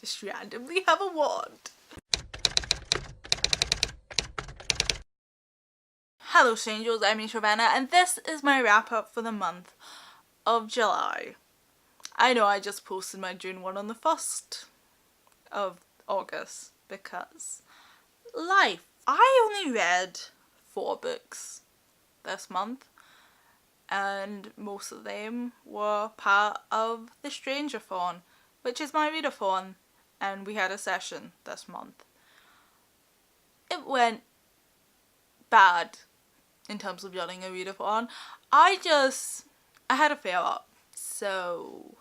just randomly have a wand. Hello strangers, I'm Savannah and this is my wrap up for the month of July. I know I just posted my June one on the 1st of August because life. I only read 4 books this month and most of them were part of the Stranger-thon, which is my readathon, and we had a session this month. It went bad in terms of running a readathon. I had a fail up, so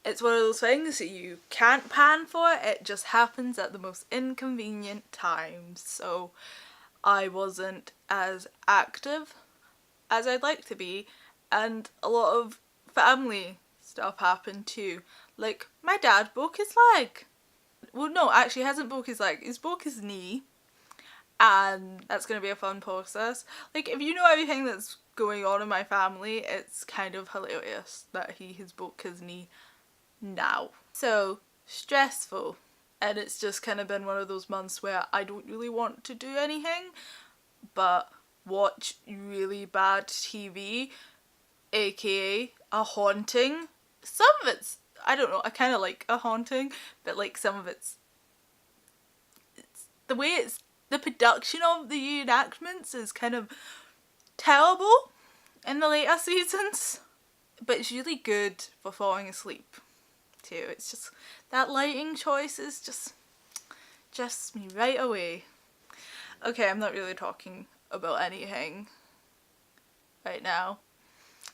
it's one of those things that you can't plan for, it just happens at the most inconvenient times, so I wasn't as active as I'd like to be, and a lot of family stuff happened too. Like, my dad broke his leg. Well, no, actually he hasn't broke his leg, he's broke his knee. And that's going to be a fun process. Like, if you know everything that's going on in my family, it's kind of hilarious that he has broke his knee now. So, stressful. And it's just kind of been one of those months where I don't really want to do anything but watch really bad TV, aka a haunting. Some of it's, I don't know, I kind of like a haunting, but like some of it's the way the production of the reenactments is kind of terrible in the later seasons, but it's really good for falling asleep too. It's just, that lighting choice is just me right away. Okay, I'm not really talking about anything right now.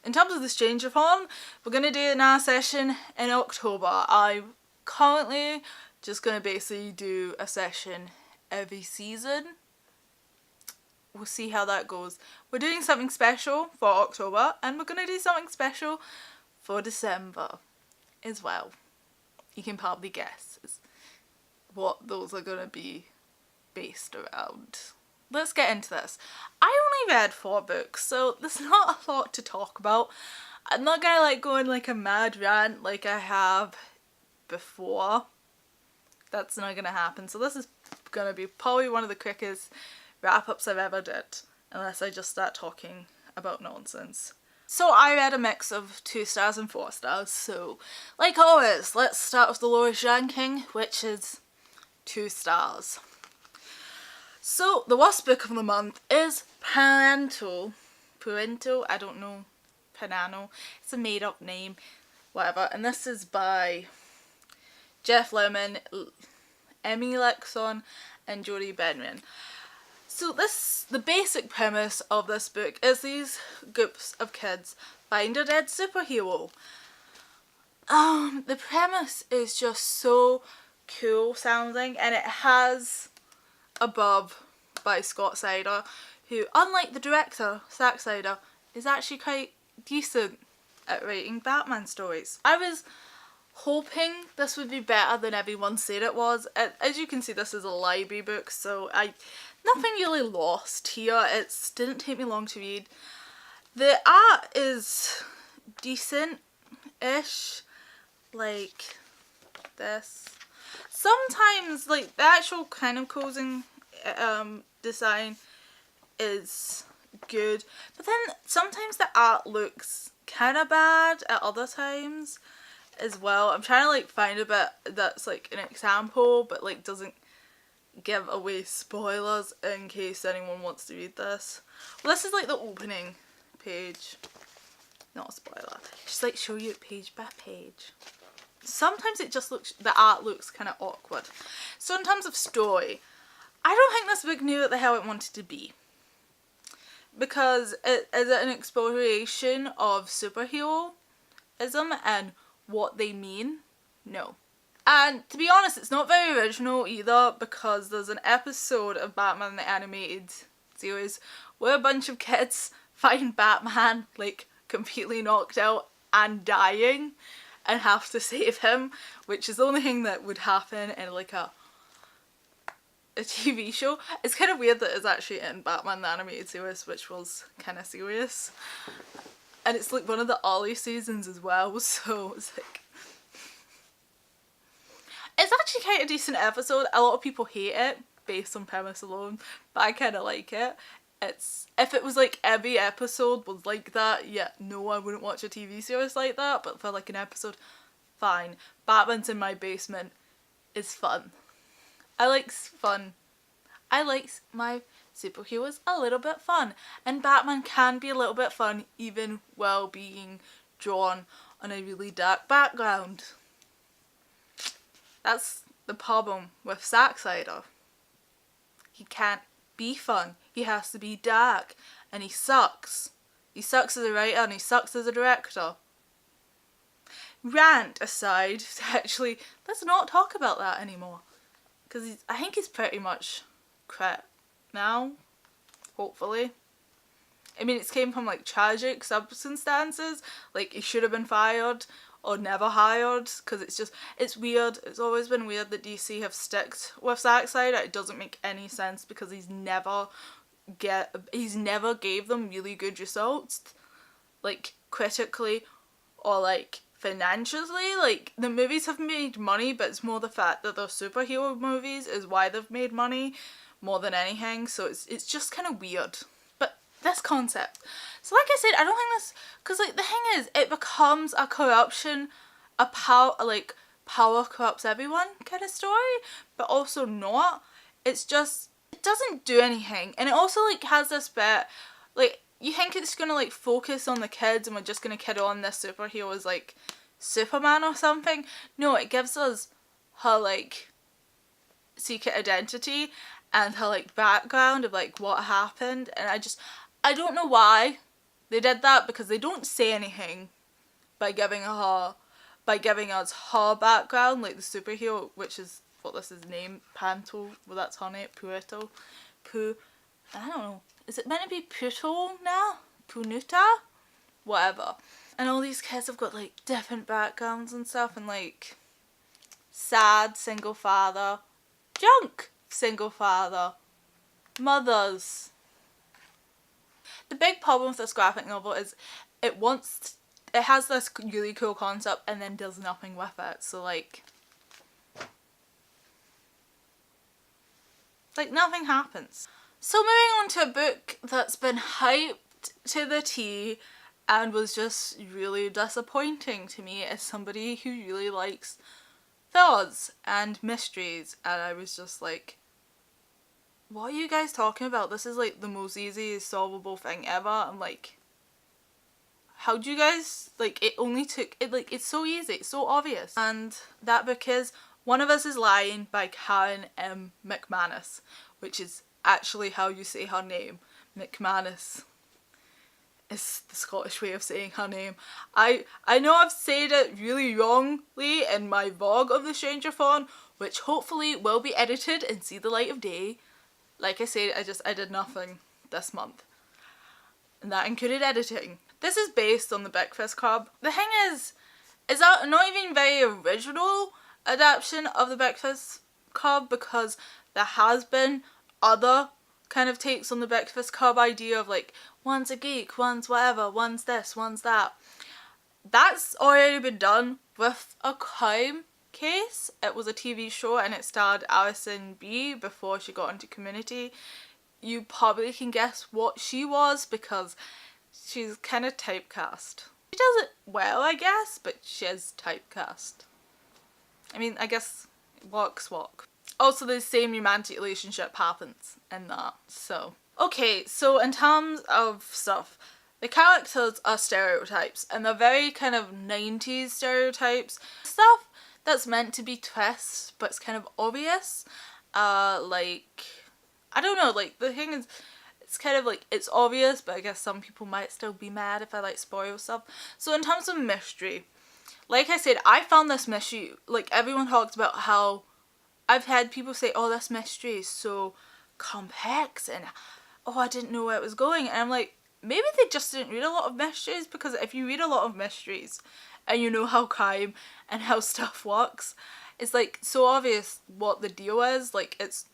In terms of the Stranger-thon, we're going to do another session in October. I'm currently just going to basically do a session every season. We'll see how that goes. We're doing something special for October and we're going to do something special for December as well. You can probably guess what those are going to be based around. Let's get into this. I only read 4 books, so there's not a lot to talk about. I'm not gonna like go in like a mad rant like I have before. That's not gonna happen. So this is gonna be probably one of the quickest wrap-ups I've ever did, unless I just start talking about nonsense. So I read a mix of 2 stars and 4 stars, so like always, let's start with the lowest ranking, which is 2 stars. So the worst book of the month is Parental, I don't know, Panano, it's a made up name, whatever, and this is by Jeff Lemon, Emmy Lexon and Jordie Benrin. So the basic premise of this book is these groups of kids find a dead superhero. The premise is just so cool sounding, and it has Above by Scott Snyder, who, unlike the director, Zack Snyder, is actually quite decent at writing Batman stories. I was hoping this would be better than everyone said it was. As you can see, this is a library book, so nothing really lost here. It didn't take me long to read. The art is decent-ish, like this. Sometimes, like, the actual kind of closing design is good, but then sometimes the art looks kind of bad at other times as well. I'm trying to like find a bit that's like an example but like doesn't give away spoilers in case anyone wants to read this. Well, this is like the opening page, not a spoiler, just like show you page by page. Sometimes it just looks, the art looks kind of awkward. So in terms of story, I don't think this book knew what the hell it wanted to be. Because is it an exploration of superheroism and what they mean? No. And to be honest, it's not very original either, because there's an episode of Batman the Animated Series where a bunch of kids find Batman like completely knocked out and dying and have to save him, which is the only thing that would happen in like a TV show. It's kind of weird that it's actually in Batman the Animated Series, which was kind of serious. And it's like one of the early seasons as well, so it's like... It's actually quite a decent episode. A lot of people hate it based on premise alone, but I kind of like it. If it was like every episode was like that, yeah, no, I wouldn't watch a TV series like that, but for like an episode, fine. Batman's in my basement is fun. I like fun. I like my superheroes a little bit fun, and Batman can be a little bit fun even while being drawn on a really dark background. That's the problem with Zack Snyder. He can't be fun. He has to be dark, and he sucks. He sucks as a writer and he sucks as a director. Rant aside, actually, let's not talk about that anymore, because I think he's pretty much crap now, hopefully. I mean, it's came from like tragic circumstances, like he should have been fired or never hired, because it's weird. It's always been weird that DC have sticked with Zack Snyder. It doesn't make any sense, because he's never gave them really good results, like critically or like financially. Like, the movies have made money, but it's more the fact that they're superhero movies is why they've made money more than anything. So it's just kind of weird. But this concept, so like I said, I don't think this, because like the thing is, it becomes a corruption, power corrupts everyone kind of story, but also not. It's just, it doesn't do anything. And it also like has this bit, like, you think it's gonna like focus on the kids and we're just gonna kid on this superhero as like Superman or something. No, it gives us her like secret identity and her like background of like what happened, and I don't know why they did that, because they don't say anything by giving us her background, like the superhero, which is what this is named, Panto, well that's her name, Puerto, I don't know, is it meant to be Plutona? Punuta? Whatever. And all these kids have got like different backgrounds and stuff, and like sad single father, junk single father, mothers. The big problem with this graphic novel is it has this really cool concept and then does nothing with it. So like nothing happens. So moving on to a book that's been hyped to the T and was just really disappointing to me as somebody who really likes thrillers and mysteries, and I was just like, what are you guys talking about? This is like the most easiest solvable thing ever. I'm like, how'd you guys, like, it only took, it like, it's so easy, it's so obvious. And that book is One of Us is Lying by Karen M. McManus, which is actually how you say her name. McManus is the Scottish way of saying her name. I know I've said it really wrongly in my vlog of the Stranger Fawn, which hopefully will be edited and see the light of day. Like I said, I did nothing this month, and that included editing. This is based on the Breakfast Club. The thing is that not even very original adaptation of the Breakfast Club, because there has been other kind of takes on the Breakfast Club idea of like, one's a geek, one's whatever, one's this, one's that. That's already been done with a crime case. It was a TV show and it starred Alison B before she got into Community. You probably can guess what she was, because she's kind of typecast. She does it well, I guess, but she is typecast. I mean, I guess walks walk. Also, the same romantic relationship happens in that, so. Okay, so in terms of stuff, the characters are stereotypes, and they're very kind of 90s stereotypes. Stuff that's meant to be twists, but it's kind of obvious. Like, I don't know, like, the thing is, it's kind of like, it's obvious, but I guess some people might still be mad if I like spoil stuff. So in terms of mystery, like I said, I found this mystery, like everyone talked about how, I've had people say, oh, this mystery is so complex and oh, I didn't know where it was going. And I'm like, maybe they just didn't read a lot of mysteries, because if you read a lot of mysteries and you know how crime and how stuff works, it's like so obvious what the deal is. Like, it's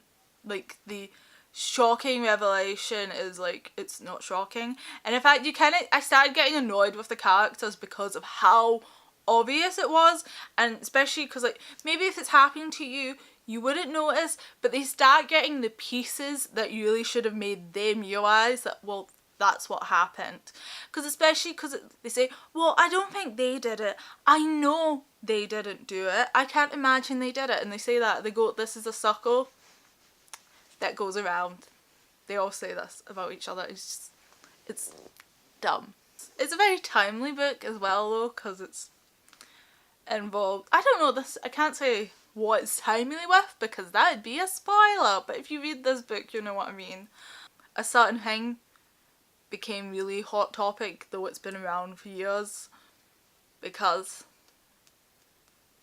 like the shocking revelation is like, it's not shocking. And in fact, I started getting annoyed with the characters because of how obvious it was, and especially because like maybe if it's happening to you you wouldn't notice, but they start getting the pieces that you really should have made them realize that, well, that's what happened. Because especially because they say, well, I don't think they did it, I know they didn't do it, I can't imagine they did it, and they say that, they go, this is a circle that goes around. They all say this about each other. It's just, it's dumb. It's a very timely book as well though, because it's involved, I don't know, this, I can't say what it's timely with because that would be a spoiler, but if you read this book you know what I mean. A certain thing became really hot topic, though it's been around for years, because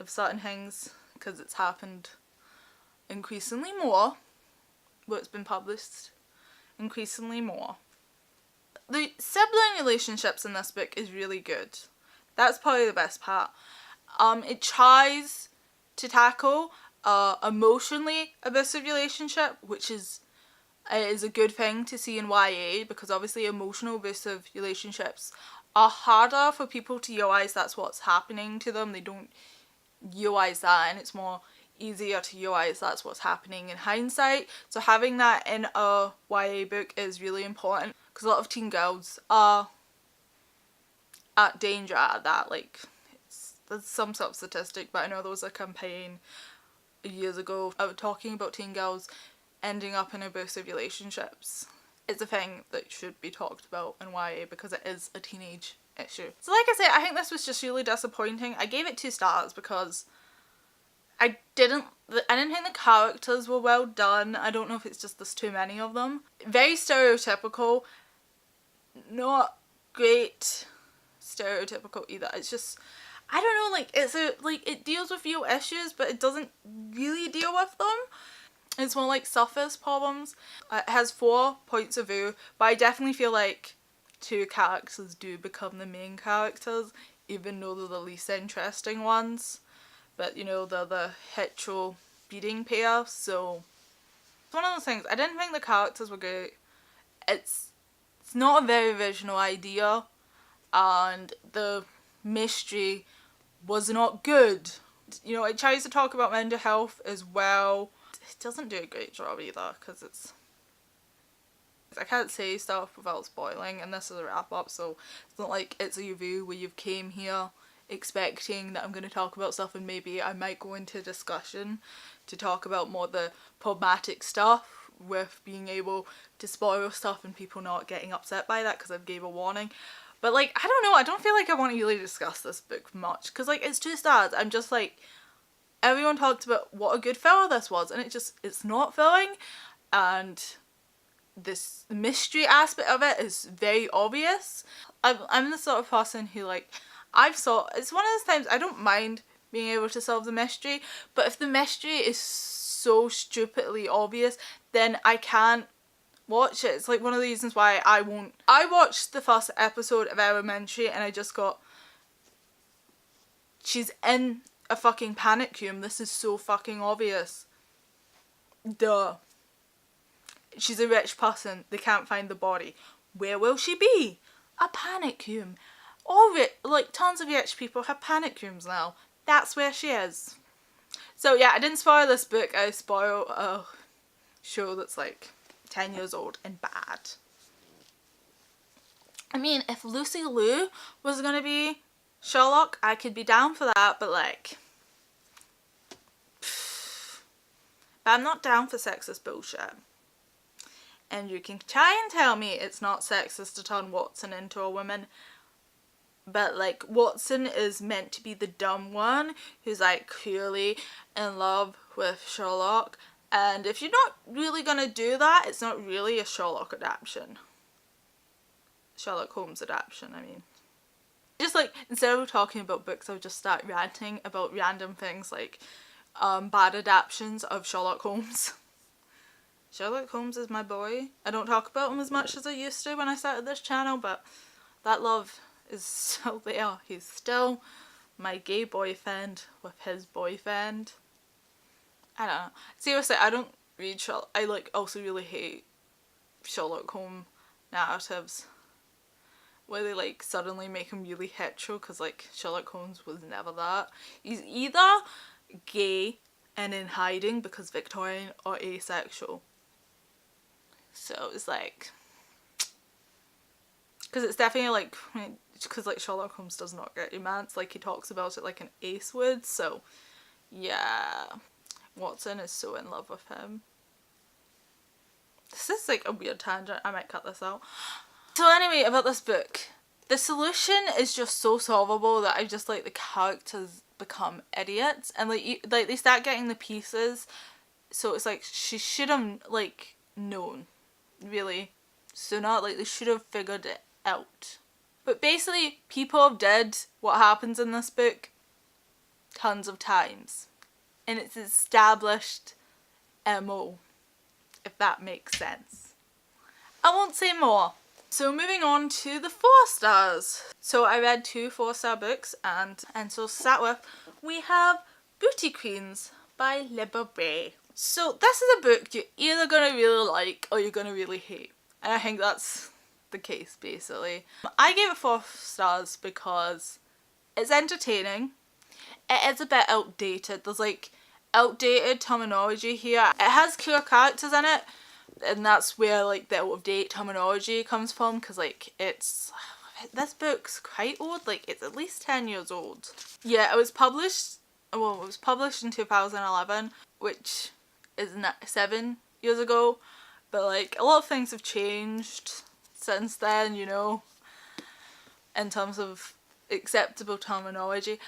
of certain things, because it's happened increasingly more, where it's been published increasingly more. The sibling relationships in this book is really good. That's probably the best part. It tries to tackle emotionally abusive relationship, which is a good thing to see in YA, because obviously emotional abusive relationships are harder for people to realise that's what's happening to them. They don't realise that, and it's more easier to realise that's what's happening in hindsight. So having that in a YA book is really important, because a lot of teen girls are at danger at that. Like, there's some sort of statistic, but I know there was a campaign years ago talking about teen girls ending up in abusive relationships. It's a thing that should be talked about in YA because it is a teenage issue. So like I said, I think this was just really disappointing. I gave it 2 stars because I didn't think the characters were well done. I don't know if it's just there's too many of them. Very stereotypical. Not great stereotypical either. It's just, I don't know, like, it deals with real issues, but it doesn't really deal with them. It's more like surface problems. It has 4 points of view, but I definitely feel like 2 characters do become the main characters, even though they're the least interesting ones. But, you know, they're the hetero beating pair, so it's one of those things. I didn't think the characters were great. It's not a very original idea, and the mystery was not good. You know, it tries to talk about mental health as well. It doesn't do a great job either, because I can't say stuff without spoiling, and this is a wrap up, so it's not like it's a review where you've came here expecting that I'm going to talk about stuff, and maybe I might go into discussion to talk about more the problematic stuff with being able to spoil stuff and people not getting upset by that because I've gave a warning. But like, I don't know, I don't feel like I want to really discuss this book much, because like, it's 2 stars. I'm just like, everyone talked about what a good filler this was, and it's not filling, and this mystery aspect of it is very obvious. I'm the sort of person who, like, it's one of those times I don't mind being able to solve the mystery, but if the mystery is so stupidly obvious, then I can't watch it. It's like one of the reasons why I watched the first episode of Elementary and I just got, she's in a fucking panic room, this is so fucking obvious. Duh. She's a rich person, they can't find the body. Where will she be? A panic room. Like, tons of rich people have panic rooms now. That's where she is. So yeah, I didn't spoil this book, I spoiled a show that's like 10 years old and bad. I mean, if Lucy Liu was gonna be Sherlock, I could be down for that, but like, but I'm not down for sexist bullshit. And you can try and tell me it's not sexist to turn Watson into a woman, but like, Watson is meant to be the dumb one who's like clearly in love with Sherlock, and if you're not really gonna do that, it's not really a Sherlock adaptation. Sherlock Holmes adaptation, I mean. Just like, instead of talking about books, I would just start ranting about random things like bad adaptations of Sherlock Holmes. Sherlock Holmes is my boy. I don't talk about him as much as I used to when I started this channel, but that love is still there. He's still my gay boyfriend with his boyfriend. I don't know. Seriously, I don't read Sherlock. I like also really hate Sherlock Holmes narratives where they like suddenly make him really hetero, because like Sherlock Holmes was never that. He's either gay and in hiding because Victorian, or asexual. So it's like, because it's definitely like, because like Sherlock Holmes does not get romance, like he talks about it like an ace would, so yeah. Watson is so in love with him. This is like a weird tangent, I might cut this out. So anyway, about this book. The solution is just so solvable that I just like the characters become idiots, and like they start getting the pieces, so it's like she should have like known really sooner, like they should have figured it out. But basically people did what happens in this book tons of times, and it's established MO, if that makes sense. I won't say more. So moving on to the 4 stars. So I read 2 4-star books, and so to start with, we have Booty Queens by Libba Bray. So this is a book you're either gonna really like or you're gonna really hate, and I think that's the case basically. I gave it 4 stars because it's entertaining. It is a bit outdated. There's like outdated terminology here. It has cool characters in it, and that's where like the out of date terminology comes from, because like this book's quite old, like it's at least 10 years old. Yeah, it was published in 2011, which is 7 years ago, but like a lot of things have changed since then, you know, in terms of acceptable terminology.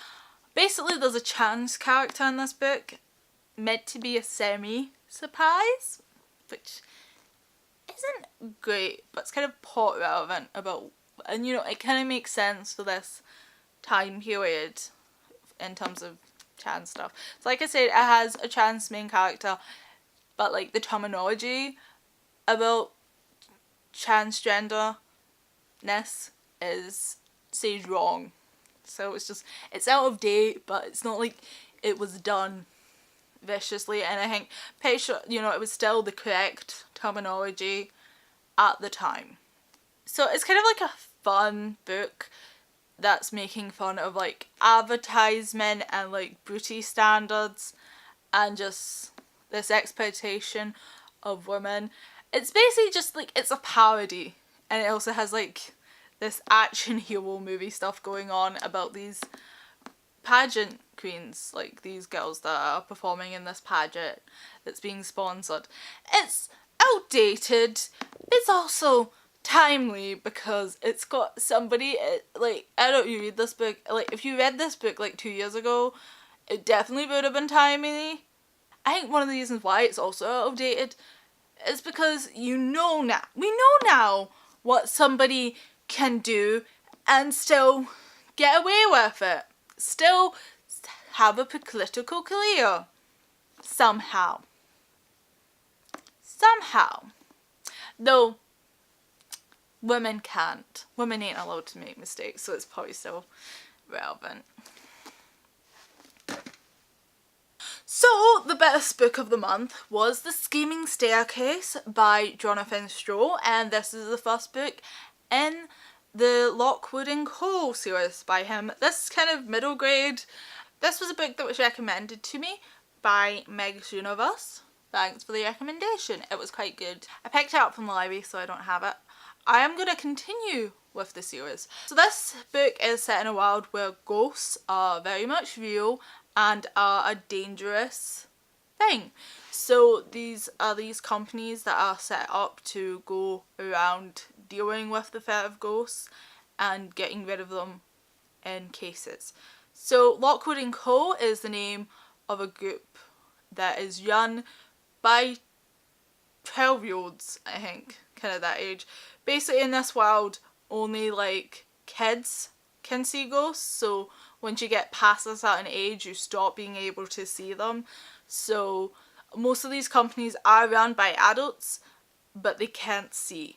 Basically there's a trans character in this book, meant to be a semi-surprise, which isn't great, but it's kind of plot relevant about, and you know, it kind of makes sense for this time period in terms of trans stuff. So like I said, it has a trans main character, but like the terminology about transgenderness is said wrong. So it's out of date, but it's not like it was done viciously, and I think pretty sure, you know, it was still the correct terminology at the time. So it's kind of like a fun book that's making fun of like advertisement and like beauty standards and just this exploitation of women. It's basically just like, it's a parody, and it also has like this action hero movie stuff going on about these pageant queens, like these girls that are performing in this pageant that's being sponsored. It's outdated, it's also timely because it's got somebody, like, I don't, you read this book, like if you read this book like 2 years ago, it definitely would have been timely. I think one of the reasons why it's also outdated is because we know now what somebody can do and still get away with it. Still have a political career. Somehow. Though, women can't. Women ain't allowed to make mistakes, so it's probably still relevant. So, the best book of the month was The Scheming Staircase by Jonathan Stroud, and this is the first book in the Lockwood and Co. series by him. This is kind of middle grade. This was a book that was recommended to me by Meg's Universe. Thanks for the recommendation. It was quite good. I picked it up from the library, so I don't have it. I am going to continue with the series. So this book is set in a world where ghosts are very much real and are a dangerous thing. So these are these companies that are set up to go around dealing with the threat of ghosts and getting rid of them in cases. So Lockwood and Co. is the name of a group that is run by 12-year-olds, I think, kind of that age. Basically in this world, only like kids can see ghosts, so once you get past a certain age, you stop being able to see them. So most of these companies are run by adults, but they can't see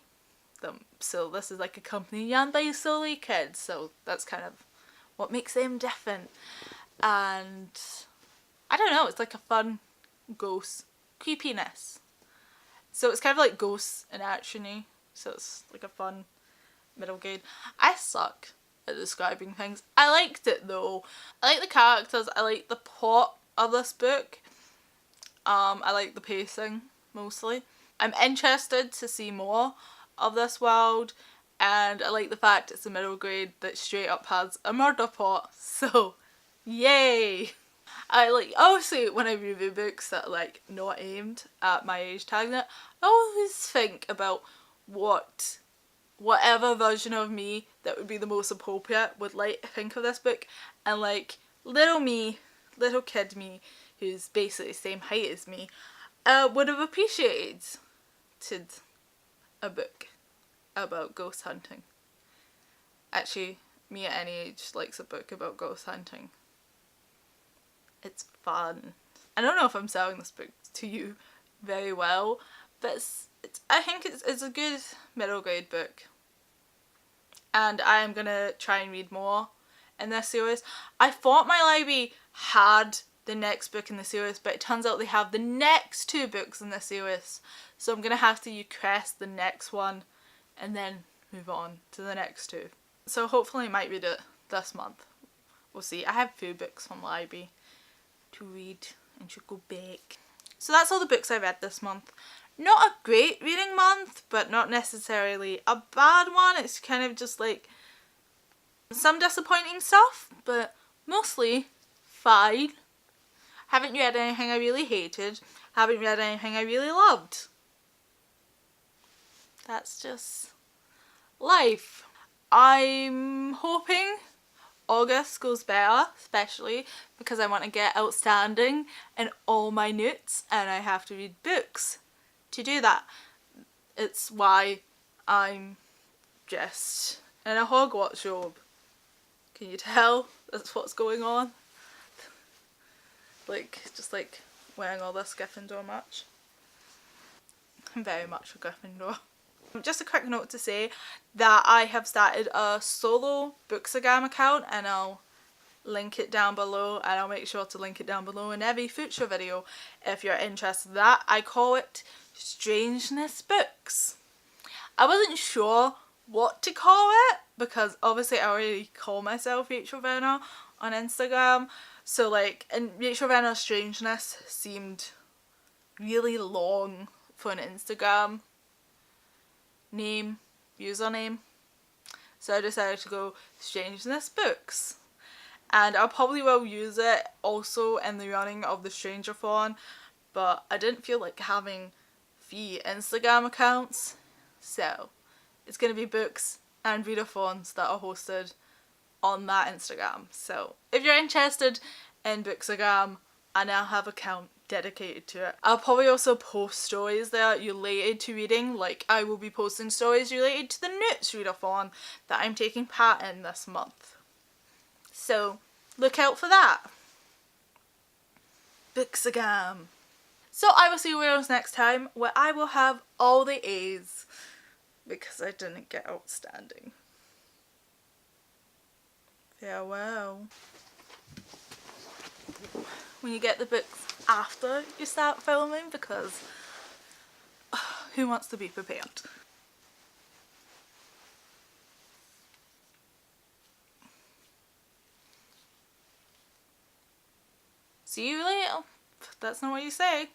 them. So this is like a company run by solely kids, so that's kind of what makes them different. And I don't know, it's like a fun ghost creepiness. So it's kind of like ghosts in action-y, so it's like a fun middle grade. I suck at describing things. I liked it though. I like the characters, I like the plot of this book. I like the pacing mostly. I'm interested to see more of this world, and I like the fact it's a middle grade that straight up has a murder plot, so yay! I like, obviously when I review books that are like not aimed at my age tag, I always think about whatever version of me that would be the most appropriate would like think of this book, and like little me, little kid me, who's basically the same height as me, would have appreciated a book about ghost hunting. Actually, me at any age likes a book about ghost hunting. It's fun. I don't know if I'm selling this book to you very well, but I think it's a good middle grade book. And I am gonna try and read more in this series. I thought my library had the next book in the series, but it turns out they have the next 2 books in the series. So I'm gonna have to request the next one and then move on to the next 2. So hopefully I might read it this month. We'll see. I have a few books from the library to read and should go back. So that's all the books I read this month. Not a great reading month, but not necessarily a bad one. It's kind of just like some disappointing stuff, but mostly fine. Haven't read anything I really hated. Haven't read anything I really loved. That's just life. I'm hoping August goes better, especially because I want to get outstanding in all my notes and I have to read books to do that. It's why I'm dressed in a Hogwarts robe. Can you tell that's what's going on? Like, just like wearing all this Gryffindor merch. I'm very much a Gryffindor. Just a quick note to say that I have started a solo Bookstagram account, and I'll link it down below, and I'll make sure to link it down below in every future video if you're interested in that. I call it Strangeness Books. I wasn't sure what to call it because obviously I already call myself Rachel Venner on Instagram, so like, and Rachel Venner Strangeness seemed really long for an Instagram username, so I decided to go Strangeness Books, and I probably will use it also in the running of the Strangerthon, but I didn't feel like having 3 Instagram accounts, so it's going to be books and readathons that are hosted on that Instagram. So if you're interested in Bookstagram, I now have an account dedicated to it. I'll probably also post stories there related to reading, like I will be posting stories related to the Notes readathon that I'm taking part in this month. So look out for that. Bookstagram. So I will see you guys next time, where I will have all the A's because I didn't get outstanding. Farewell. When you get the books after you start filming, because who wants to be prepared? See you later. That's not what you say.